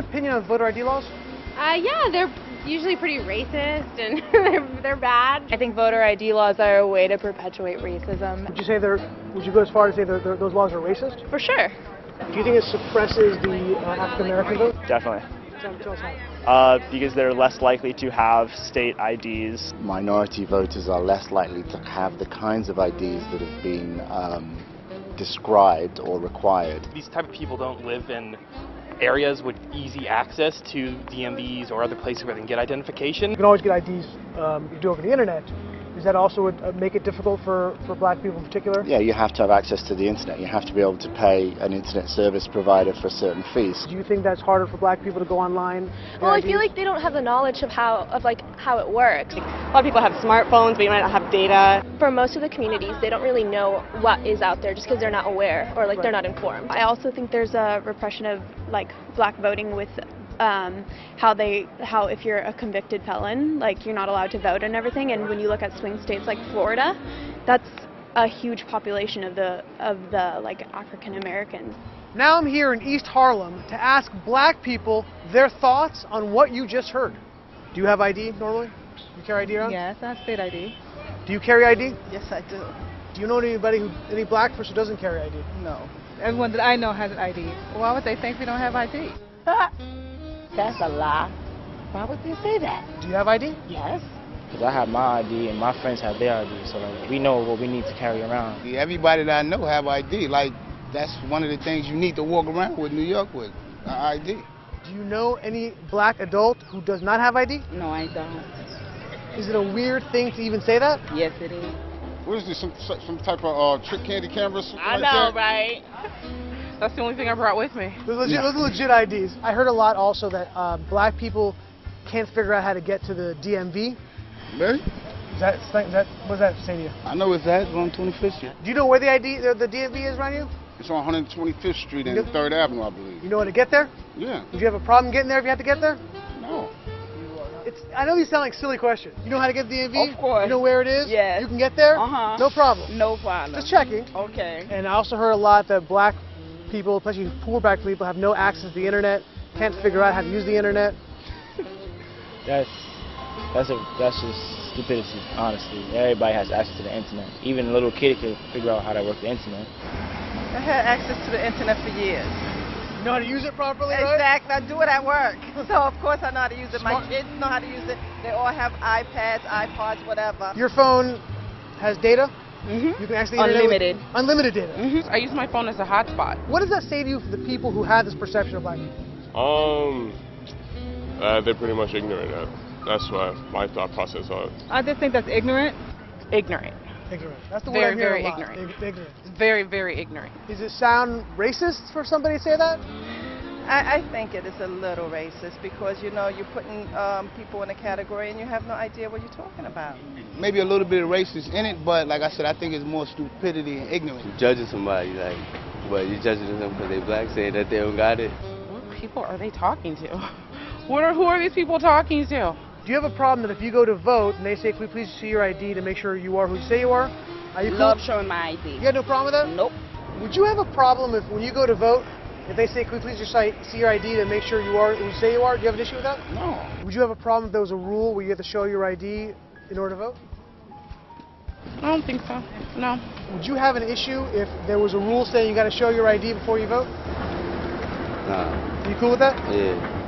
opinion on voter ID laws? Yeah, they're usually pretty racist and they're bad. I think voter ID laws are a way to perpetuate racism. Would you go as far as say those laws are racist? For sure. Do you think it suppresses the African American vote? Definitely. Tell us how. Because they're less likely to have state IDs. Minority voters are less likely to have the kinds of IDs that have been described or required. These type of people don't live in areas with easy access to DMVs or other places where they can get identification. You can always get IDs you do over the internet. Does that also make it difficult for black people in particular? Yeah, you have to have access to the internet. You have to be able to pay an internet service provider for certain fees. Do you think that's harder for black people to go online? Well, I feel like they don't have the knowledge of how it works. A lot of people have smartphones, but you might not have data. For most of the communities, they don't really know what is out there just because they're not aware or they're not informed. I also think there's a repression of black voting with how if you're a convicted felon, you're not allowed to vote and everything. And when you look at swing states like Florida, that's a huge population of the African Americans. Now I'm here in East Harlem to ask black people their thoughts on what you just heard. Do you have ID normally? You carry ID around? Yes, I have state ID. Do you carry ID? Yes, I do. Do you know any black person who doesn't carry ID? No. Everyone that I know has an ID. Why would they think we don't have ID? That's a lie. Why would they say that? Do you have ID? Yes. Because I have my ID and my friends have their ID, so we know what we need to carry around. Everybody that I know have ID. That's one of the things you need to walk around with New York with, ID. Do you know any black adult who does not have ID? No, I don't. Is it a weird thing to even say that? Yes, it is. What is this, some type of trick candy cameras? I know, right? That's the only thing I brought with me. Those are legit IDs. I heard a lot also that black people can't figure out how to get to the DMV. Really? What does that say to you? I know it's that. It's on 25th Street. Do you know where the DMV is around you? It's on 125th Street and 3rd Avenue, I believe. You know how to get there? Yeah. Would you have a problem getting there if you had to get there? No. I know these sound like silly questions. You know how to get to the DMV? Of course. You know where it is? Yes. You can get there? Uh-huh. No problem. No problem. Just checking. Okay. And I also heard a lot that black people, especially poor black people, have no access to the internet, can't figure out how to use the internet. That's just stupidity, honestly. Everybody has access to the internet. Even a little kid can figure out how to work the internet. I had access to the internet for years. You know how to use it properly, right? Exactly. I do it at work. So, of course, I know how to use it. My kids know how to use it. They all have iPads, iPods, whatever. Your phone has data? Mm-hmm. You can access the unlimited. Internet with unlimited data. Mm-hmm. I use my phone as a hotspot. What does that say to you for the people who have this perception of black people? They're pretty much ignorant. That's what my thought process on. I just think that's ignorant. Ignorant. Ignorant. That's the word I'm hearing a lot. Very ignorant. Ignorant. Very, very ignorant. Does it sound racist for somebody to say that? I think it is a little racist because, you're putting people in a category and you have no idea what you're talking about. Maybe a little bit of racist in it, but like I said, I think it's more stupidity and ignorance. You're judging somebody, but you're judging them because they're black, saying that they don't got it. What people are they talking to? Who are these people talking to? Do you have a problem that if you go to vote and they say, "Can we please see your ID to make sure you are who you say you are"? Are you Love showing my ID. You have no problem with that? Nope. Would you have a problem if when you go to vote, if they say, "Can we please just see your ID to make sure you are who you say you are"? Do you have an issue with that? No. Would you have a problem if there was a rule where you had to show your ID in order to vote? I don't think so. No. Would you have an issue if there was a rule saying you got to show your ID before you vote? Nah. Are you cool with that? Yeah.